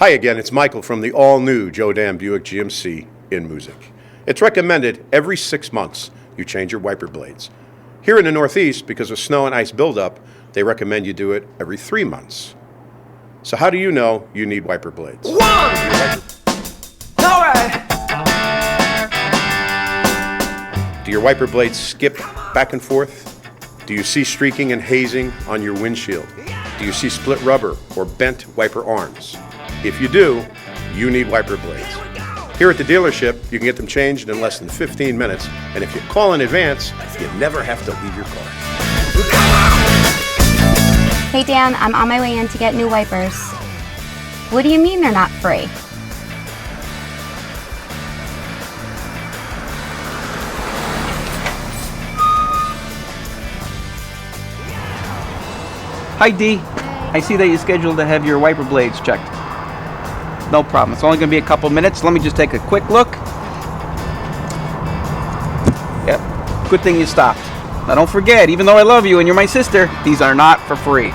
Hi again, it's Michael from the all-new JoDan Buick GMC in Moosic. It's recommended every 6 months you change your wiper blades. Here in the Northeast, because of snow and ice buildup, they recommend you do it every 3 months. So how do you know you need wiper blades? All right. Do your wiper blades skip back and forth? Do you see streaking and hazing on your windshield? Do you see split rubber or bent wiper arms? If you do, you need wiper blades. Here at the dealership, you can get them changed in less than 15 minutes, and if you call in advance, you never have to leave your car. Hey Dan, I'm on my way in to get new wipers. What do you mean they're not free? Hi Dee, I see that you scheduled to have your wiper blades checked. No problem, it's only going to be a couple minutes. Let me just take a quick look. Yep, good thing you stopped. Now don't forget, even though I love you and you're my sister, these are not for free.